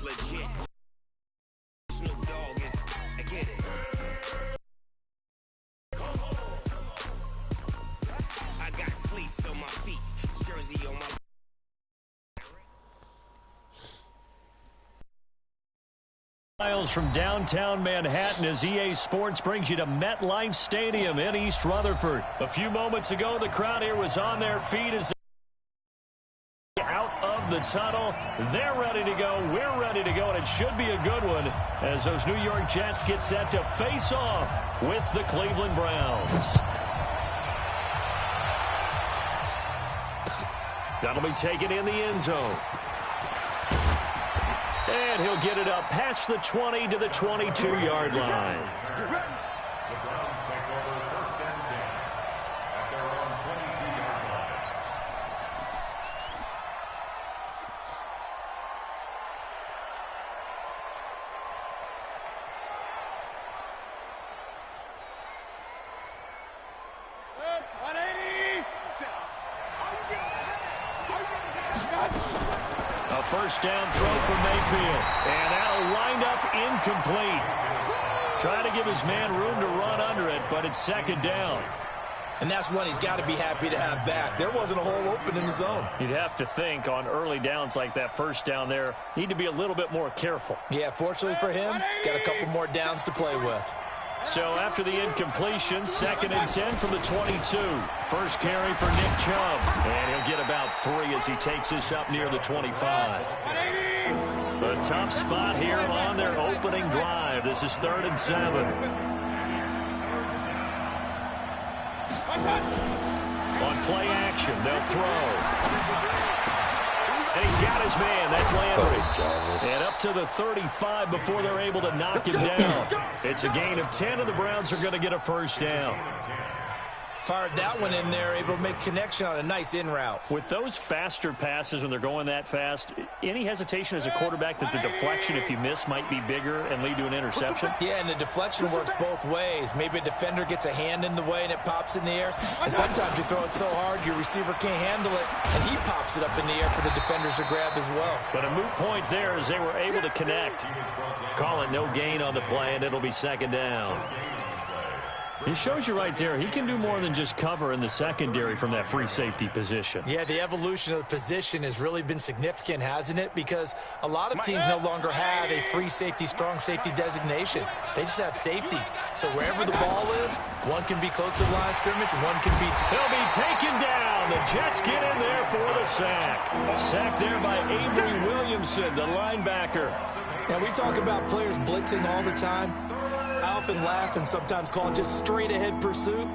legit. Snoop Dogg is, I get it. I got cleats on my feet, jersey on my. Miles from downtown Manhattan as EA Sports brings you to MetLife Stadium in East Rutherford. A few moments ago, the crowd here was on their feet as they out of the tunnel. They're ready to go. We're ready to go, and it should be a good one as those New York Jets get set to face off with the Cleveland Browns. That'll be taken in the end zone. And he'll get it up past the 20 to the 22-yard line. The Browns take over 1st and 10 at their own 22-yard line. A first down throw for Mayfield. And that'll wind up incomplete. Trying to give his man room to run under it, but it's 2nd down. And that's one he's got to be happy to have back. There wasn't a hole open in the zone. You'd have to think on early downs like that first down there, need to be a little bit more careful. Yeah, fortunately for him, got a couple more downs to play with. So after the incompletion, 2nd and 10 from the 22. First carry for Nick Chubb. And he'll get about 3 as he takes this up near the 25. A tough spot here on their opening drive. This is 3rd and 7. On play action, they'll throw. And he's got his man. That's Landry. And up to the 35 before they're able to knock him down. It's a gain of 10, and the Browns are going to get a first down. Fired that one in there, able to make connection on a nice in route. With those faster passes when they're going that fast, any hesitation as a quarterback that the deflection, if you miss, might be bigger and lead to an interception? Yeah, and the deflection works both ways. Maybe a defender gets a hand in the way and it pops in the air. And sometimes you throw it so hard your receiver can't handle it, and he pops it up in the air for the defenders to grab as well. But a moot point there as they were able to connect. Call it no gain on the play, and it'll be 2nd down. It shows you right there, he can do more than just cover in the secondary from that free safety position. Yeah, the evolution of the position has really been significant, hasn't it? Because a lot of teams no longer have a free safety, strong safety designation. They just have safeties. So wherever the ball is, one can be close to the line of scrimmage, one can be... He'll be taken down. The Jets get in there for the sack. Sack there by Avery Williamson, the linebacker. Now, we talk about players blitzing all the time. I often laugh and sometimes call it just straight-ahead pursuit.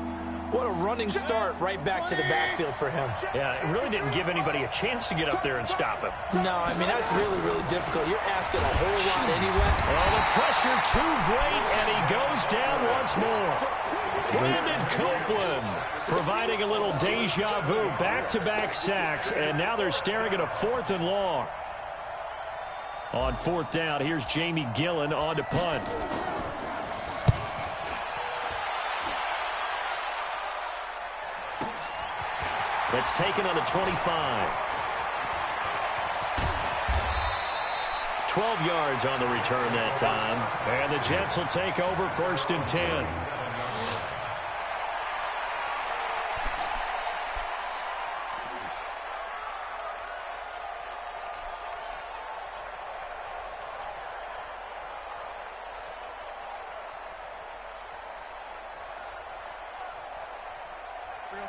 What a running start right back to the backfield for him. Yeah, it really didn't give anybody a chance to get up there and stop him. No, I mean, that's really, really difficult. You're asking a whole lot anyway. Well, the pressure too great, and he goes down once more. Brandon Copeland providing a little deja vu, back-to-back sacks, and now they're staring at a 4th and long. On 4th down, here's Jamie Gillen on to punt. That's taken on the 25. 12 yards on the return that time. And the Jets will take over 1st and 10.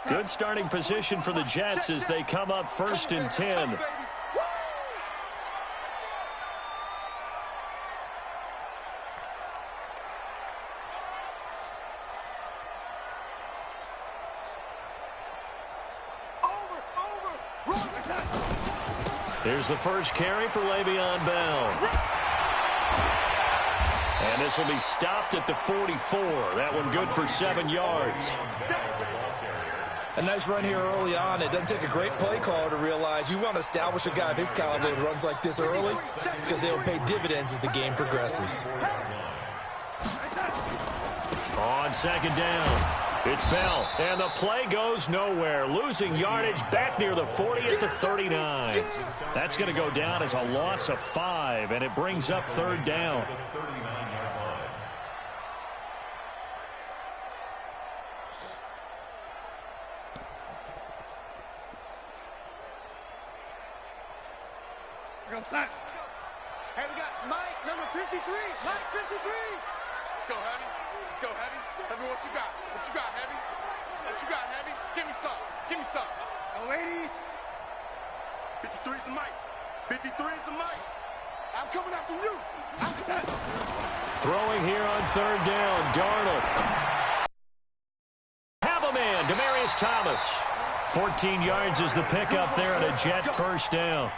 Good starting position for the Jets as they come up 1st and 10. Here's the first carry for Le'Veon Bell. And this will be stopped at the 44. That one good for 7 yards. A nice run here early on. It doesn't take a great play caller to realize you want to establish a guy of his caliber that runs like this early because they will pay dividends as the game progresses. On 2nd down. It's Bell, and the play goes nowhere. Losing yardage back near the 40 at the 39. That's going to go down as a loss of 5, and it brings up third down. Hey, we got Mike, number 53. Mike, 53. Let's go, Heavy. Let's go, Heavy. Heavy, what you got? What you got, Heavy? What you got, Heavy? Give me some. Give me some. Oh, lady. 53 is the Mike. 53 is the Mike. I'm coming after you. Throwing here on third down, Darnold. Have a man, Demaryius Thomas. 14 yards is the pickup there and a Jet first down.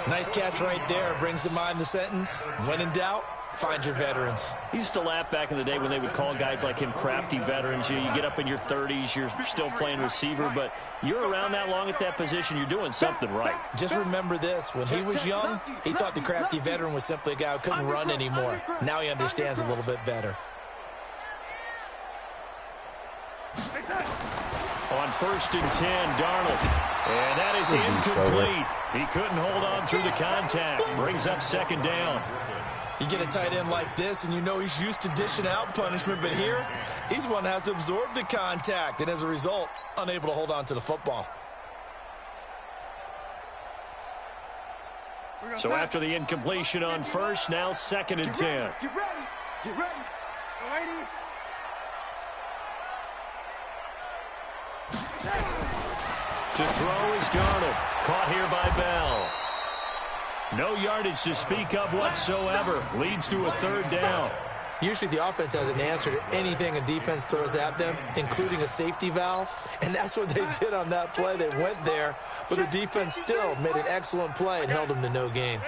Nice catch right there. Brings to mind the sentence, when in doubt, find your veterans. He used to laugh back in the day when they would call guys like him crafty veterans. You get up in your 30s, you're still playing receiver, but you're around that long at that position, you're doing something right. Just remember this, when he was young, he thought the crafty veteran was simply a guy who couldn't run anymore. Now he understands a little bit better. On 1st and 10, Darnold. And that is incomplete. He couldn't hold on through the contact. Brings up second down. You get a tight end like this, and you know he's used to dishing out punishment, but here, he's the one that has to absorb the contact, and as a result, unable to hold on to the football. So after the incompletion on first, now 2nd and 10. Get ready. Get ready. Lady. To throw is Darnold. Caught here by Bell. No yardage to speak of whatsoever. Leads to a third down. Usually the offense has an answer to anything a defense throws at them, including a safety valve. And that's what they did on that play. They went there, but the defense still made an excellent play and held them to no gain.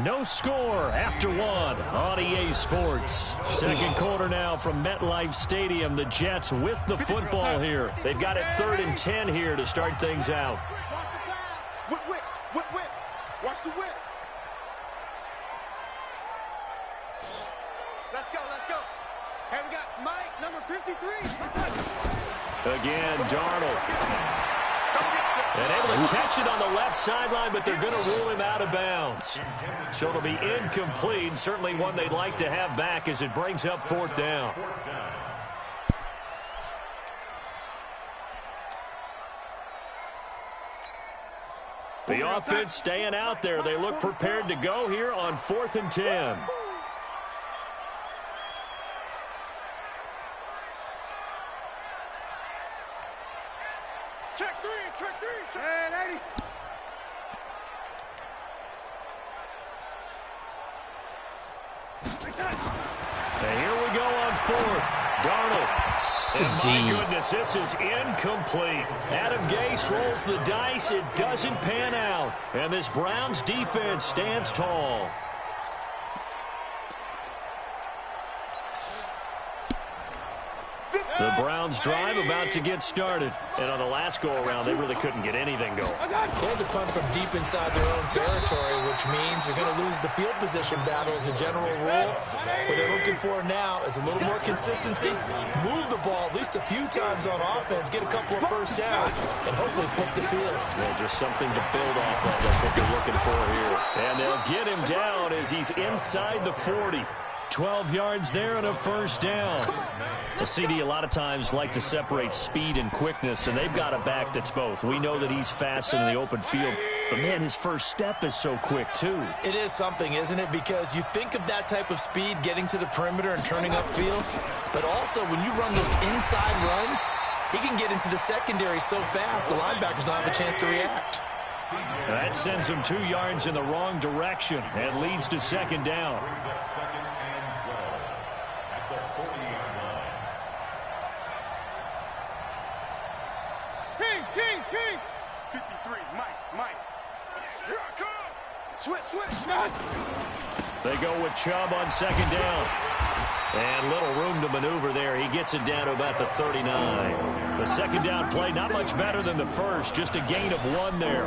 No score after 1 on EA Sports. Second quarter now from MetLife Stadium. The Jets with the football here. They've got it 3rd and 10 here to start things out. Whip, whip, whip, whip. Watch the whip. Let's go, let's go. Hey, we got Mike, number 53. Again, Darnold. And able to catch it on the left sideline, but they're going to rule him out of bounds. So it'll be incomplete. Certainly one they'd like to have back as it brings up 4th down. The offense staying out there. They look prepared to go here on 4th and 10. Check three, check 80. And here we go on 4th. Darnold. And my goodness, this is incomplete. Adam Gase rolls the dice. It doesn't pan out. And this Browns defense stands tall. The Browns drive about to get started. And on the last go-around, they really couldn't get anything going. They had to punt from deep inside their own territory, which means you're going to lose the field position battle as a general rule. What they're looking for now is a little more consistency, move the ball at least a few times on offense, get a couple of first downs, and hopefully flip the field. Well, just something to build off of. That's what they're looking for here. And they'll get him down as he's inside the 40. 12 yards there and a first down. The CD a lot of times like to separate speed and quickness, and they've got a back that's both. We know that he's fast in the open field, but, man, his first step is so quick, too. It is something, isn't it? Because you think of that type of speed getting to the perimeter and turning upfield, but also when you run those inside runs, he can get into the secondary so fast the linebackers don't have a chance to react. That sends him 2 yards in the wrong direction and leads to second down. Brings up 2nd and 12 at the 40-yard line. King. 53, Mike. Here I come. Switch. They go with Chubb on second down. And little room to maneuver there. He gets it down to about the 39. The second down play, not much better than the first. Just a gain of 1 there.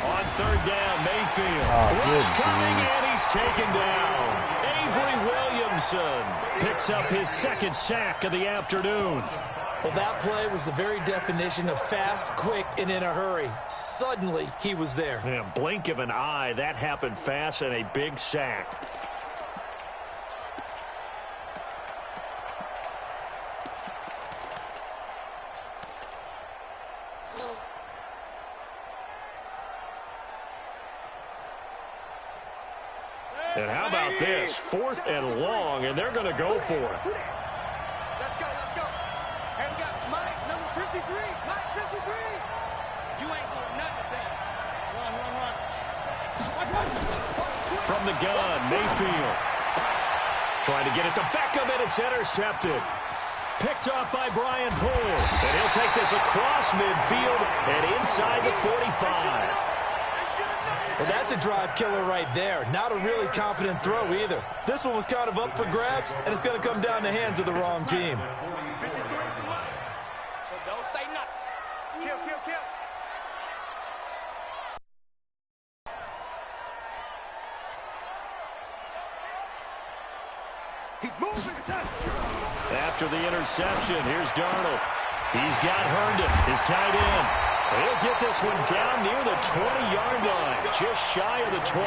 On third down. Mayfield. Rush coming, and he's taken down. Avery Williamson picks up his second sack of the afternoon. Well, that play was the very definition of fast, quick, and in a hurry. Suddenly, he was there. Yeah, blink of an eye. That happened fast, and a big sack. And how about this? 4th and long, and they're going to go for it. Let's go, let's go. And we got Mike, number 53. Mike, 53. You ain't doing nothing today. Run. From the gun, Mayfield. Trying to get it to Beckham, and it's intercepted. Picked off by Brian Poole. And he'll take this across midfield and inside the 45. Well, that's a drive killer right there. Not a really confident throw either. This one was kind of up for grabs, and it's going to come down the hands of the wrong team. So don't say nothing. Kill. He's moving. After the interception, here's Darnold. He's got Herndon, his tight end. He'll get this one down near the 20-yard line, just shy of the 20.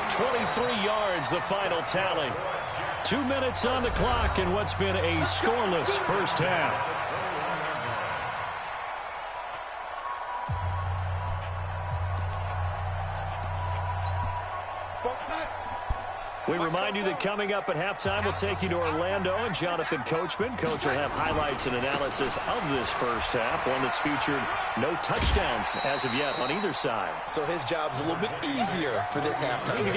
23 yards, the final tally. 2 minutes on the clock in what's been a scoreless first half. We remind you that coming up at halftime, we'll take you to Orlando and Jonathan Coachman. Coach will have highlights and analysis of this first half, one that's featured no touchdowns as of yet on either side. So his job's a little bit easier for this halftime. Need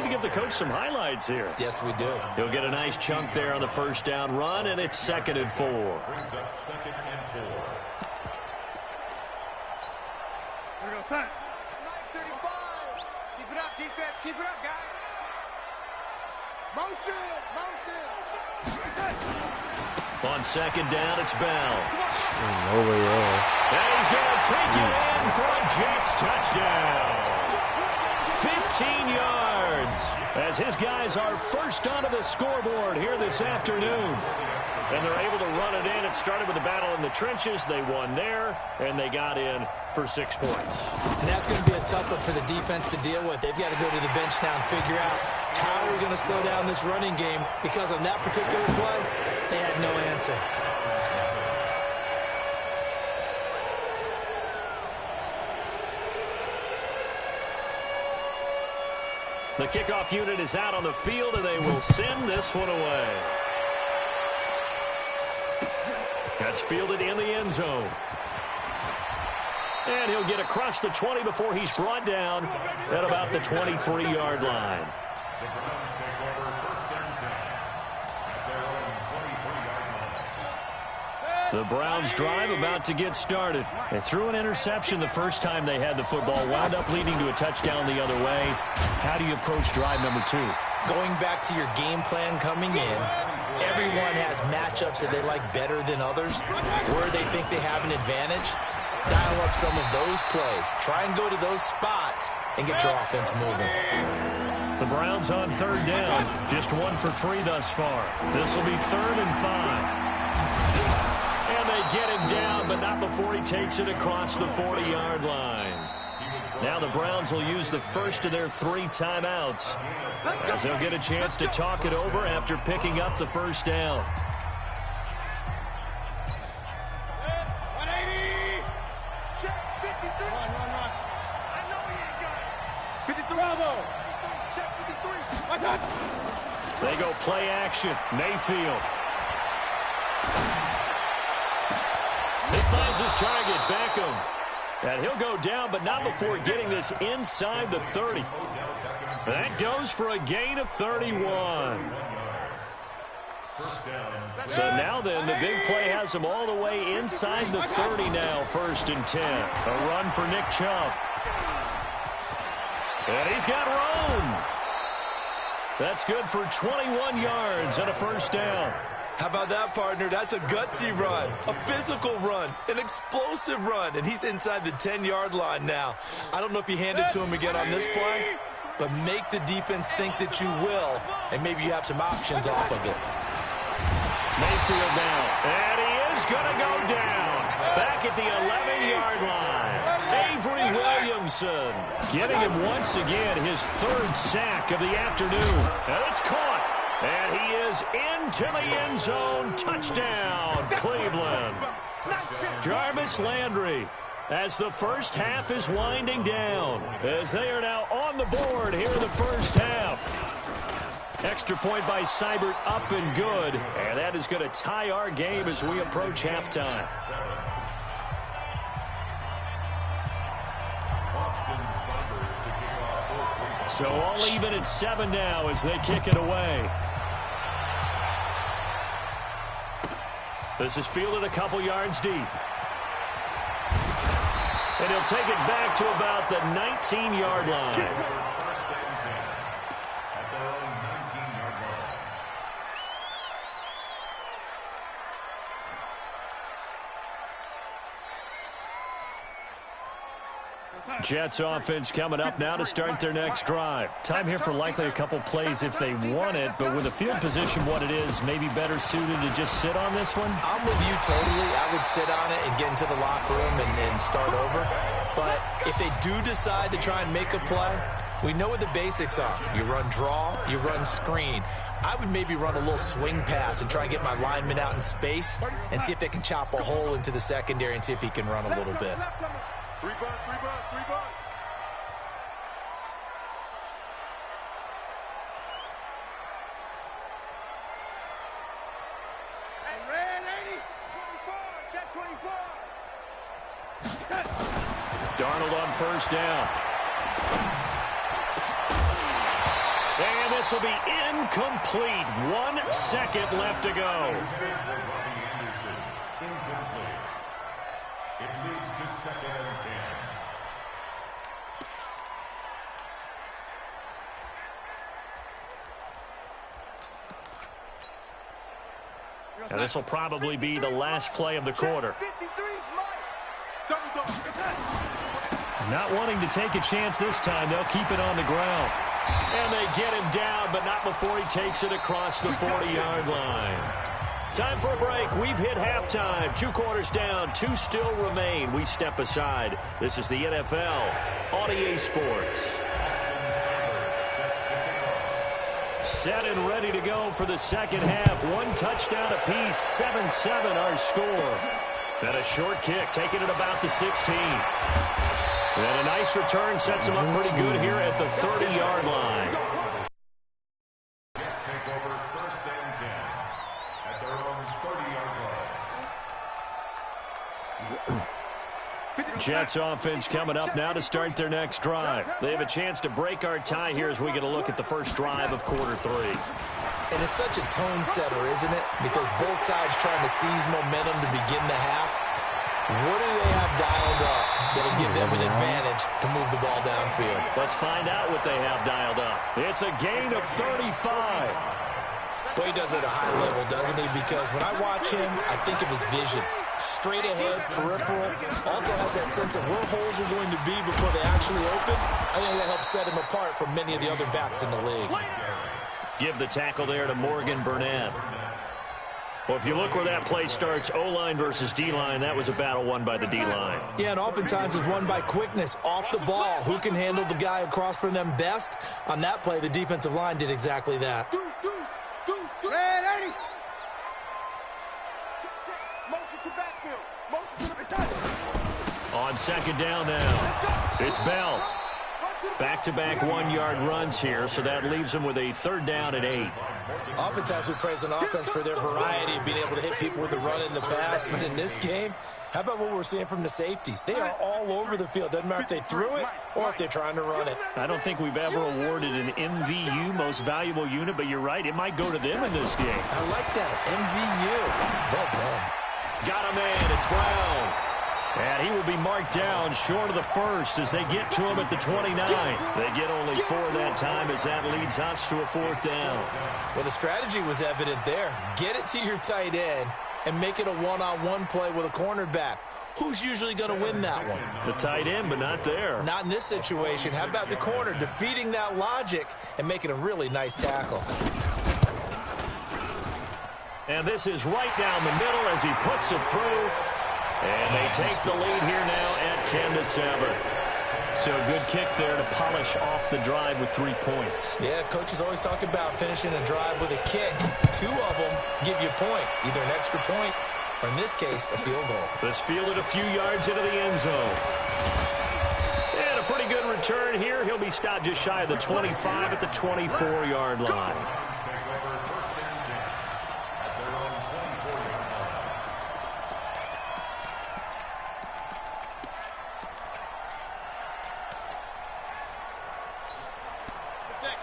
to give the coach some highlights here. Yes, we do. He'll get a nice chunk there on the first down run, and it's 2nd and 4. Brings up 2nd and 4. Here we go, son. 35. Keep it up, defense. Keep it up, guys. Motion. On 2nd down, it's Bell. Over there. And he's going to take it in for a Jets touchdown. 15 yards as his guys are first onto the scoreboard here this afternoon. And they're able to run it in. It started with a battle in the trenches. They won there, and they got in for 6 points. And that's going to be a tough one for the defense to deal with. They've got to go to the bench now and figure out how are we going to slow down this running game, because on that particular play, they had no answer. The kickoff unit is out on the field, and they will send this one away. That's fielded in the end zone. And he'll get across the 20 before he's brought down at about the 23-yard line. The Browns take over 1st and 10 at their own 23-yard line. The Browns drive about to get started. They threw an interception the first time they had the football, wound up leading to a touchdown the other way. How do you approach drive number 2? Going back to your game plan coming in, everyone has matchups that they like better than others, where they think they have an advantage. Dial up some of those plays. Try and go to those spots and get your offense moving. The Browns on 3rd down, just 1 for 3 thus far. This will be 3rd and 5. And they get him down, but not before he takes it across the 40-yard line. Now the Browns will use the first of their 3 timeouts, as they'll get a chance to talk it over after picking up the first down. 180. Check 53. Run. I know he ain't got it. 53. Bravo. Check 53. My God. They go play action. Mayfield. He finds his target, Beckham. And he'll go down, but not before getting this inside the 30. That goes for a gain of 31. So now then, the big play has him all the way inside the 30 now, 1st and 10. A run for Nick Chubb. And he's got room. That's good for 21 yards and a first down. How about that, partner? That's a gutsy run, a physical run, an explosive run, and he's inside the 10-yard line now. I don't know if you hand it to him again on this play, but make the defense think that you will, and maybe you have some options off of it. Mayfield now, and he is going to go down. Back at the 11-yard line. Avery Williamson getting him once again his third sack of the afternoon. And it's caught. And he is into the end zone. Touchdown, Cleveland. Jarvis Landry, as the first half is winding down, as they are now on the board here in the first half. Extra point by Seibert, up and good. And that is going to tie our game as we approach halftime. So all even at 7 now as they kick it away. This is fielded a couple yards deep. And he'll take it back to about the 19-yard line. Jets offense coming up now to start their next drive. Time here for likely a couple plays if they want it, but with the field position what it is, maybe better suited to just sit on this one? I'm with you totally. I would sit on it and get into the locker room and start over. But if they do decide to try and make a play, we know what the basics are. You run draw, you run screen. I would maybe run a little swing pass and try and get my lineman out in space and see if they can chop a hole into the secondary and see if he can run a little bit. Three bucks, three bucks, 3 bucks. Hey, red 80, 24, check 24. Darnold on first down. And this will be incomplete. 1 second left to go. It leads to 2nd and 10. And this will probably be the last play of the quarter. Not wanting to take a chance this time. They'll keep it on the ground. And they get him down, but not before he takes it across the 40-yard line. Time for a break. We've hit halftime. 2 quarters down. 2 still remain. We step aside. This is the NFL on EA Sports. Set and ready to go for the second half. 1 touchdown apiece. 7-7 our score. And a short kick taking it about the 16. And a nice return sets him up pretty good here at the 30-yard line. Jets take over 1st and 10 at their own 30-yard line. Jets offense coming up now to start their next drive. They have a chance to break our tie here as we get a look at the first drive of quarter 3. And it's such a tone setter, isn't it? Because both sides trying to seize momentum to begin the half. What do they have dialed up that'll give them an advantage to move the ball downfield? Let's find out what they have dialed up. It's a gain of 35. Well, he does it at a high level, doesn't he? Because when I watch him, I think of his vision. Straight ahead, peripheral. Also has that sense of where holes are going to be before they actually open. I think that helps set him apart from many of the other backs in the league. Give the tackle there to Morgan Burnett. Well, if you look where that play starts, O-line versus D-line, that was a battle won by the D-line. Yeah, and oftentimes it's won by quickness off the ball. Who can handle the guy across from them best? On that play, the defensive line did exactly that. Red 80. Check. Motion to backfield. Motion to the side. On second down now, it's Bell. Back-to-back 1-yard runs here, so that leaves them with a 3rd down and 8. Oftentimes we praise an offense for their variety of being able to hit people with the run in the pass, but in this game, how about what we're seeing from the safeties? They are all over the field. Doesn't matter if they threw it or if they're trying to run it. I don't think we've ever awarded an MVU, most valuable unit, but you're right, it might go to them in this game. I like that, MVU. Well done. Got a man, it's Brown. And he will be marked down short of the first as they get to him at the 29. They get only 4 that time as that leads us to a 4th down. Well, the strategy was evident there. Get it to your tight end and make it a one-on-one play with a cornerback. Who's usually going to win that one? The tight end, but not there. Not in this situation. How about the corner defeating that logic and making a really nice tackle? And this is right down the middle as he puts it through. And they take the lead here now at 10-7. So a good kick there to polish off the drive with 3 points. Yeah, coaches always talk about finishing a drive with a kick. 2 of them give you points, either an extra point or, in this case, a field goal. This fielded a few yards into the end zone. And a pretty good return here. He'll be stopped just shy of the 25 at the 24-yard line.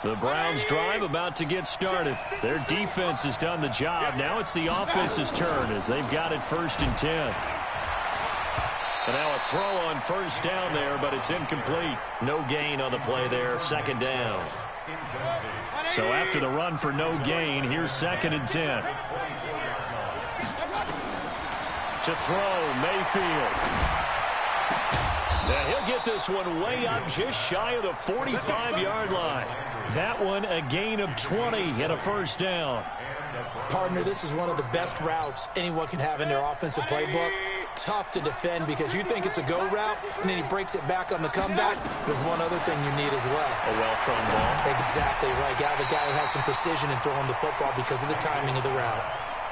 The Browns drive about to get started. Their defense has done the job. Now it's the offense's turn as they've got it 1st and 10. And now a throw on 1st down there, but it's incomplete. No gain on the play there, 2nd down. So after the run for no gain, here's 2nd and 10. To throw, Mayfield. Now he'll get this one way up just shy of the 45-yard line. That one a gain of 20 and a 1st down. Partner, this is one of the best routes anyone can have in their offensive playbook. Tough to defend because you think it's a go route, and then he breaks it back on the comeback. There's one other thing you need as well. A well-thrown ball. Exactly right. Got the guy who has some precision in throwing the football because of the timing of the route.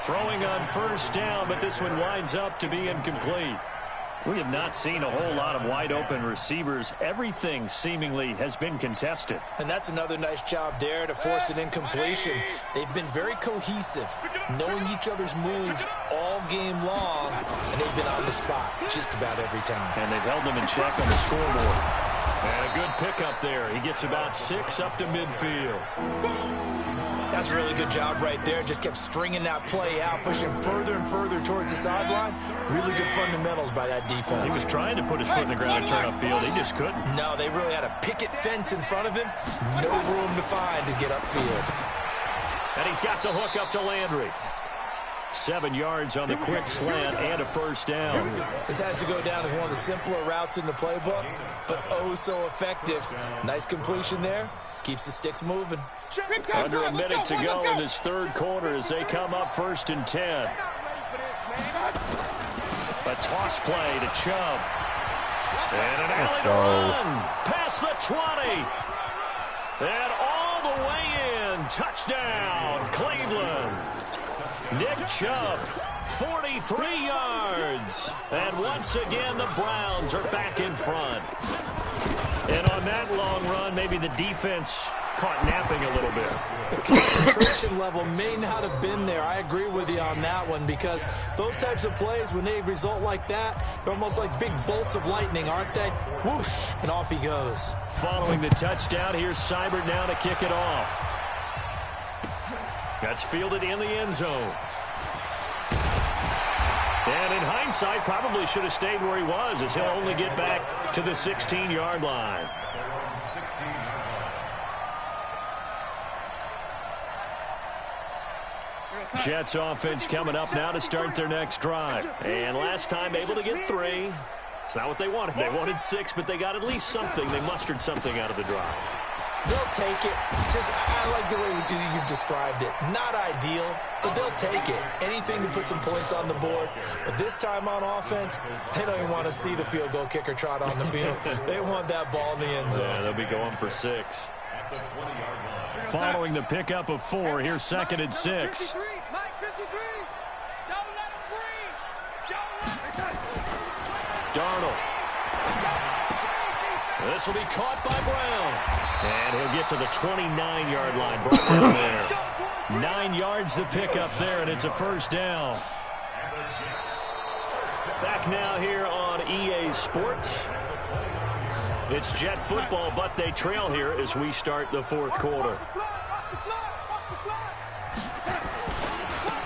Throwing on 1st down, but this one winds up to be incomplete. We have not seen a whole lot of wide-open receivers. Everything seemingly has been contested. And that's another nice job there to force an incompletion. They've been very cohesive, knowing each other's moves all game long, and they've been on the spot just about every time. And they've held them in check on the scoreboard. And a good pickup there. He gets about 6 up to midfield. That's a really good job right there. Just kept stringing that play out, pushing further and further towards the sideline. Really good fundamentals by that defense. He was trying to put his foot in the ground and turn upfield. He just couldn't. No, they really had a picket fence in front of him. No room to find to get upfield. And he's got the hook up to Landry. 7 yards on the quick slant and a 1st down. This has to go down as one of the simpler routes in the playbook, but oh so effective. Nice completion there. Keeps the sticks moving. Under a minute to go in this 3rd quarter as they come up 1st and 10. A toss play to Chubb. And an alley to run. Past the 20. And all the way in. Touchdown, Cleveland. Nick Chubb, 43 yards. And once again, the Browns are back in front. And on that long run, maybe the defense caught napping a little bit. The concentration level may not have been there. I agree with you on that one because those types of plays, when they result like that, they're almost like big bolts of lightning, aren't they? Whoosh, and off he goes. Following the touchdown, here's Seibert now to kick it off. That's fielded in the end zone. And in hindsight, probably should have stayed where he was as he'll only get back to the 16-yard line. Jets offense coming up now to start their next drive. And last time able to get 3. It's not what they wanted. They wanted 6, but they got at least something. They mustered something out of the drive. They'll take it. I like the way you described it. Not ideal, but they'll take it. Anything to put some points on the board. But this time on offense, they don't even want to see the field goal kicker trot on the field. They want that ball in the end zone. Yeah, they'll be going for 6. Following the pickup of 4, here's 2nd and 6. Darnold. This will be caught by Brown. And he'll get to the 29-yard line. Brought down there. 9 yards to pick up there, and it's a 1st down. Back now here on EA Sports. It's Jet football, but they trail here as we start the 4th quarter.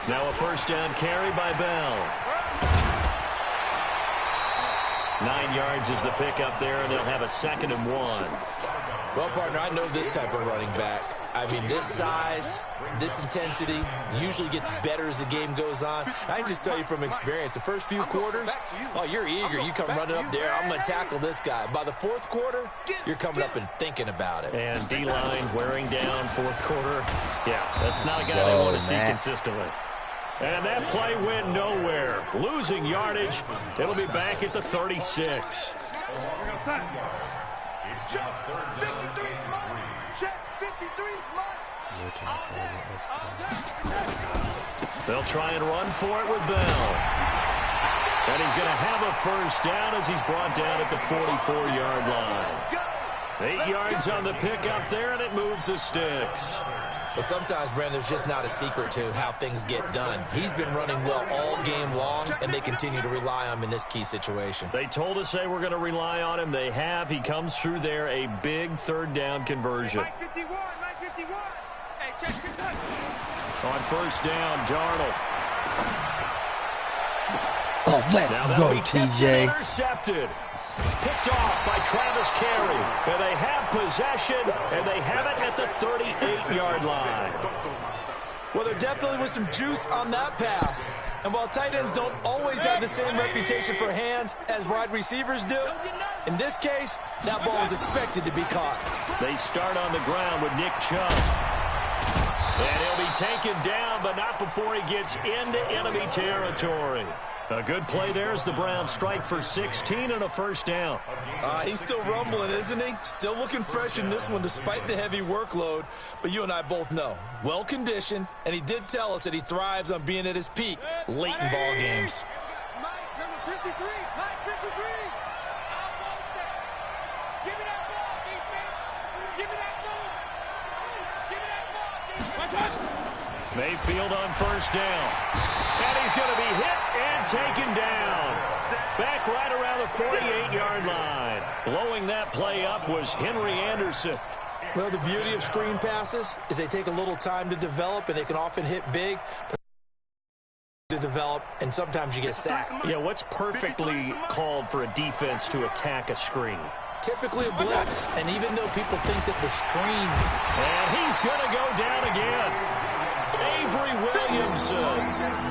Now a 1st down carry by Bell. 9 yards is the pickup there, and they'll have a 2nd and 1. Well, partner, I know this type of running back. I mean, this size, this intensity usually gets better as the game goes on. I can just tell you from experience, the first few quarters, oh, you're eager. You come running up there, I'm going to tackle this guy. By the 4th quarter, you're coming up and thinking about it. And D-line wearing down 4th quarter. Yeah, that's not a guy they want to see consistently. And that play went nowhere. Losing yardage. It'll be back at the 36. They'll try and run for it with Bell. And he's going to have a first down as he's brought down at the 44-yard line. 8 yards on the pickup there, and it moves the sticks. Well, sometimes, Brandon, there's just not a secret to how things get done. He's been running well all game long, and they continue to rely on him in this key situation. They told us they were going to rely on him. They have. He comes through there, a big 3rd down conversion. Mike 51, Mike 51. Hey, check. On first down, Darnold. Oh, let's go, TJ. Intercepted. Picked off by Travis Carey. And they have possession, and they have it at the 38-yard line. Well, there definitely was some juice on that pass. And while tight ends don't always have the same reputation for hands as wide receivers do, in this case, that ball was expected to be caught. They start on the ground with Nick Chubb. And he'll be taken down, but not before he gets into enemy territory. A good play there as the Browns strike for 16 and a first down. He's still rumbling, isn't he? Still looking fresh in this one despite the heavy workload. But you and I both know, well-conditioned, and he did tell us that he thrives on being at his peak late in ball games. Mike, number 53, Mike 53. Give me that ball, defense. Give me that ball. Give me that ball, defense. Mayfield on first down. And he's going to be hit and taken down. Back right around the 48-yard line. Blowing that play up was Henry Anderson. Well, the beauty of screen passes is they take a little time to develop, and they can often hit big to develop, and sometimes you get sacked. Yeah, what's perfectly called for a defense to attack a screen? Typically a blitz, and even though people think that the screen... And he's going to go down again. Avery Williamson.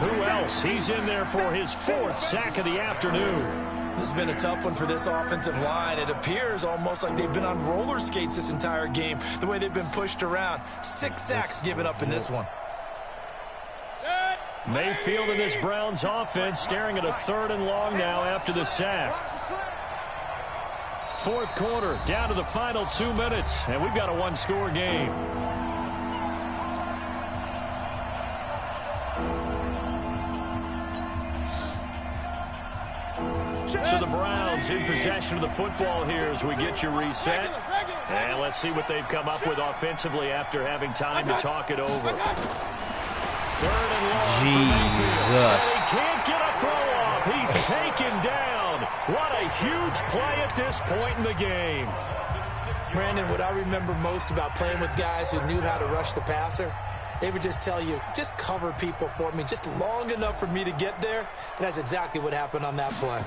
Who else? He's in there for his 4th sack of the afternoon. This has been a tough one for this offensive line. It appears almost like they've been on roller skates this entire game, the way they've been pushed around. 6 sacks given up in this one. Mayfield in this Browns offense staring at a 3rd and long now after the sack. 4th quarter, down to the final 2 minutes, and we've got a 1-score game. So the Browns in possession of the football here as we get you reset. And let's see what they've come up with offensively after having time to talk it over. 3rd and long for Mayfield. And he can't get a throw off. He's taken down. What a huge play at this point in the game. Brandon, what I remember most about playing with guys who knew how to rush the passer, they would just tell you, just cover people for me, just long enough for me to get there. And that's exactly what happened on that play.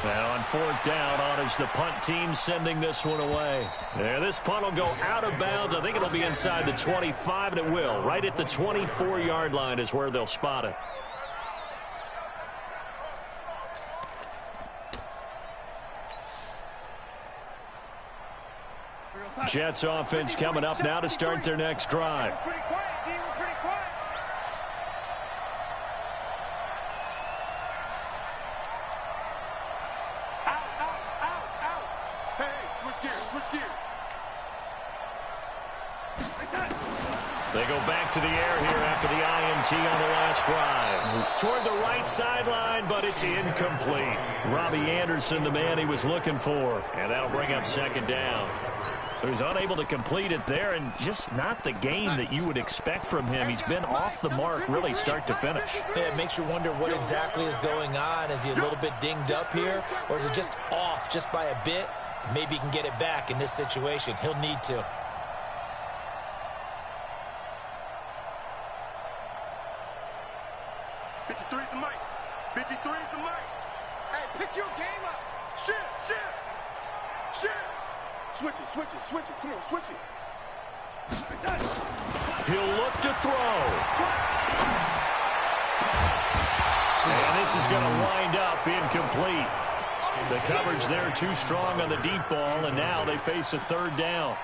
Now on 4th down, on is the punt team sending this one away. Yeah, this punt will go out of bounds. I think it'll be inside the 25, and it will. Right at the 24-yard line is where they'll spot it. Jets offense coming up now to start their next drive. Pretty quiet, team. Pretty quiet. Out. Hey, switch gears. They go back to the air here after the INT on the last drive. Toward the right sideline, but it's incomplete. Robbie Anderson, the man he was looking for. And that'll bring up 2nd down. So he's unable to complete it there, and just not the game that you would expect from him. He's been off the mark really start to finish. Yeah, it makes you wonder what exactly is going on. Is he a little bit dinged up here, or is it just off just by a bit? Maybe he can get it back in this situation. He'll need to. Hey, pick your game up. Shift. Switch it. Come on, switch it. He'll look to throw. And this is going to wind up incomplete. The coverage there too strong on the deep ball, and now they face a third down.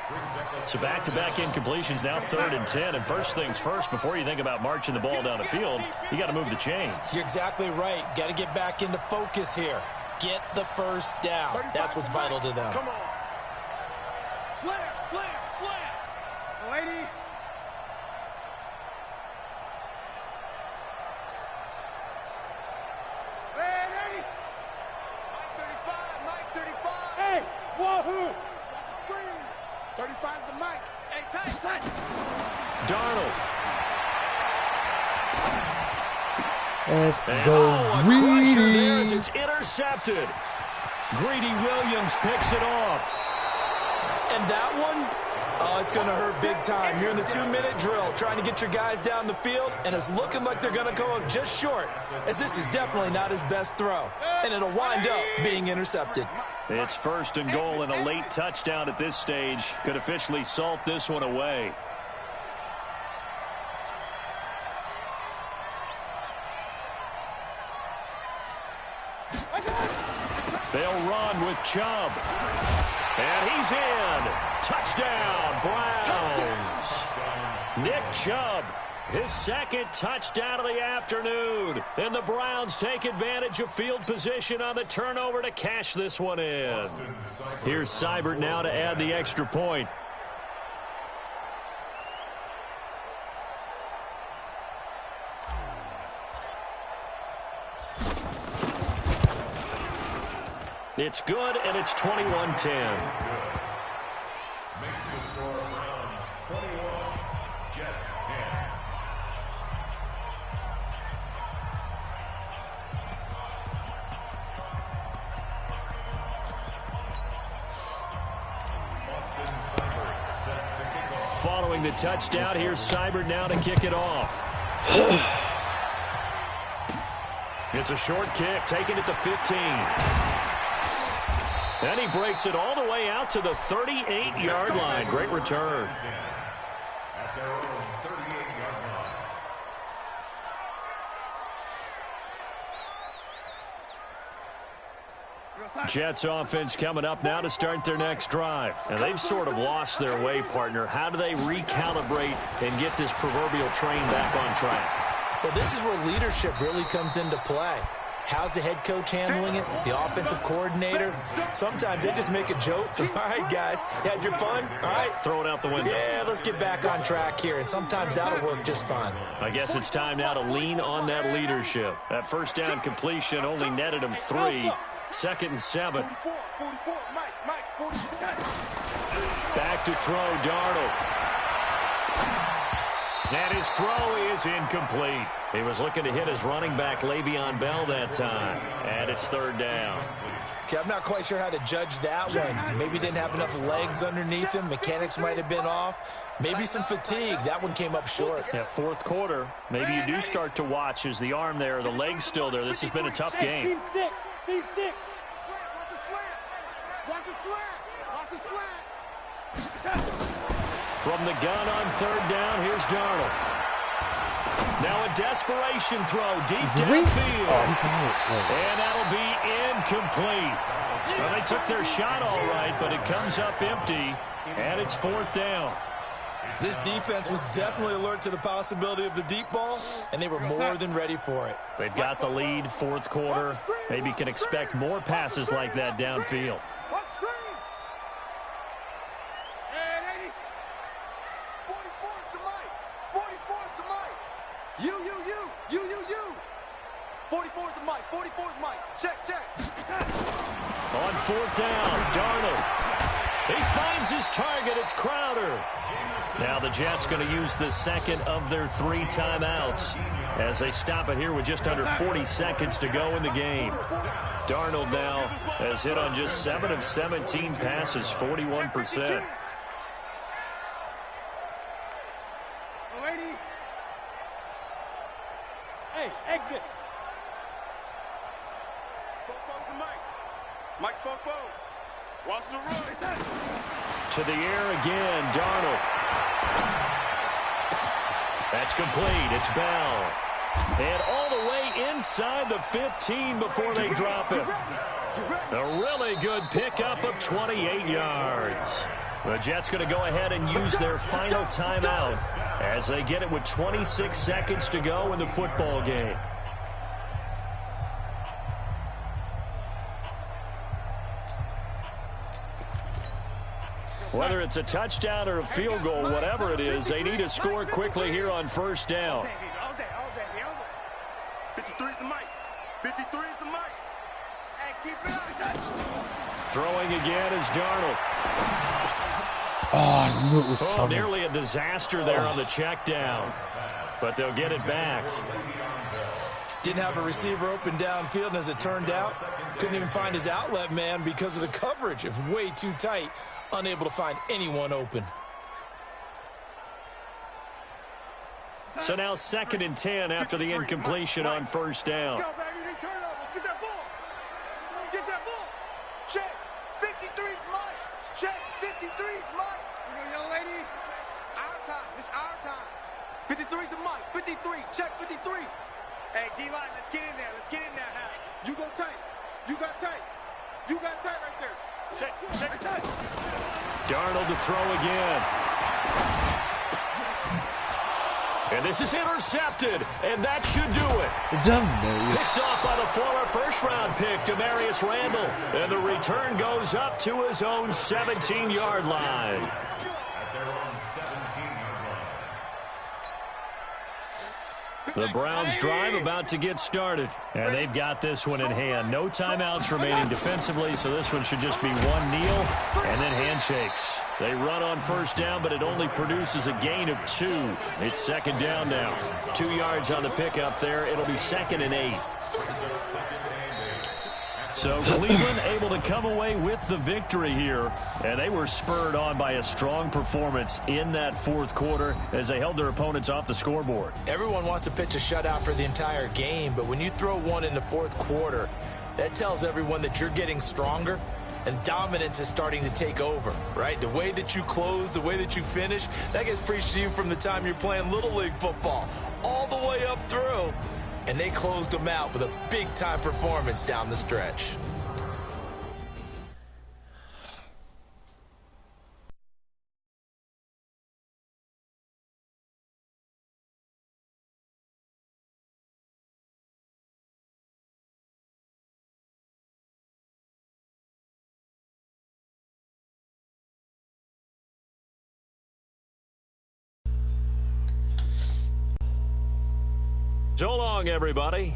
So back-to-back incompletions, now 3rd and 10. And first things first, before you think about marching the ball down the field, you got to move the chains. You're exactly right. Got to get back into focus here. Get the first down. That's what's vital to them. Come on. Slam. Lady. Mike 35. Hey, wahoo. Watch the screen. 35's the mic. Hey, tight. Darnold. Let's And go, a crusher there as Greedy. it's intercepted. Greedy Williams picks it off. And that one, it's going to hurt big time. You're in the 2-minute drill trying to get your guys down the field, and it's looking like they're going to go up just short, as this is definitely not his best throw. And it'll wind up being intercepted. It's 1st and goal, and a late touchdown at this stage could officially salt this one away. They'll run with Chubb. And he's in. Touchdown, Browns. Nick Chubb, his 2nd touchdown of the afternoon. And the Browns take advantage of field position on the turnover to cash this one in. Here's Seibert now to add the extra point. It's good, and it's 21-10. Makes the score Browns 21, Jets 10. Austin Seibert set to kick off. Following the touchdown, here's Seibert now to kick it off. It's a short kick, taking it to 15. And he breaks it all the way out to the 38-yard line. Great return. At their own 38-yard line. Jets offense coming up now to start their next drive. And they've sort of lost their way, partner. How do they recalibrate and get this proverbial train back on track? Well, this is where leadership really comes into play. How's the head coach handling it? The offensive coordinator? Sometimes they just make a joke. All right, guys, you had your fun? All right. Throw it out the window. Yeah, let's get back on track here. And sometimes that'll work just fine. I guess it's time now to lean on that leadership. That first down completion only netted him 3. 2nd and 7. 44, Mike, 44. Back to throw, Darnold. And his throw is incomplete. He was looking to hit his running back, Le'Veon Bell, that time. And it's 3rd down. Okay, I'm not quite sure how to judge that one. Maybe didn't have enough legs underneath him. Mechanics might have been off. Maybe some fatigue. That one came up short. Yeah, 4th quarter. Maybe you do start to watch as the arm there, the leg's still there. This has been a tough game. Team 6. Watch his flat. From the gun on 3rd down, here's Darnold. Now a desperation throw deep downfield. And that'll be incomplete. Well, they took their shot all right, but it comes up empty, and it's 4th down. This defense was definitely alert to the possibility of the deep ball, and they were more than ready for it. They've got the lead, 4th quarter. Maybe can expect more passes like that downfield. Watch the screen. And 80. 44's the mic. 44's the mic. You. 44's the mic. 44's mic. Check. On 4th down, Darnold. He finds his target. It's Crowder. Now the Jets going to use the 2nd of their 3 timeouts as they stop it here with just under 40 seconds to go in the game. Darnold now has hit on just 7 of 17 passes, 41%. Hey, exit. Mike's Bobo. Watch the run. To the air again, Darnold. That's complete. It's Bell. And all the way inside the 15 before they drop him. A really good pickup of 28 yards. The Jets going to go ahead and use their final timeout as they get it with 26 seconds to go in the football game. Whether it's a touchdown or a field goal, whatever it is, they need to score quickly here on first down. 53 is the mic. 53 is the mic. Hey, keep it up. Throwing again is Darnold. Oh, I knew it was Oh, coming. nearly a disaster there on the check down. But they'll get it back. Didn't have a receiver open downfield, and as it turned out, couldn't even find his outlet man because of the coverage. It was way too tight, unable to find anyone open. So now 2nd and 10 after the incompletion on first down. Let's go, baby. They turn over. Get that ball. Get that ball. Check. 53's mine. Check. 53's mine. You know, young lady, our time. It's our time. 53's the mic. 53. Check 53. Hey, D-line, let's get in there. Let's get in there. You go tight. You got tight. You got tight right there. Check. Check tight. Darnold to throw again. And this is intercepted, and that should do it. Picked off by the former first-round pick, Demarius Randall. And the return goes up to his own 17-yard line. At their own 17-yard line. The Browns drive about to get started. And they've got this one in hand. No timeouts remaining defensively, so this one should just be one kneel and then handshakes. They run on first down, but it only produces a gain of 2. It's 2nd down now. 2 yards on the pickup there. It'll be 2nd and 8. So Cleveland able to come away with the victory here. And they were spurred on by a strong performance in that 4th quarter as they held their opponents off the scoreboard. Everyone wants to pitch a shutout for the entire game, but when you throw one in the 4th quarter, that tells everyone that you're getting stronger and dominance is starting to take over, right? The way that you close, the way that you finish, that gets preached to you from the time you're playing Little League football all the way up through. And they closed them out with a big-time performance down the stretch. So long, everybody.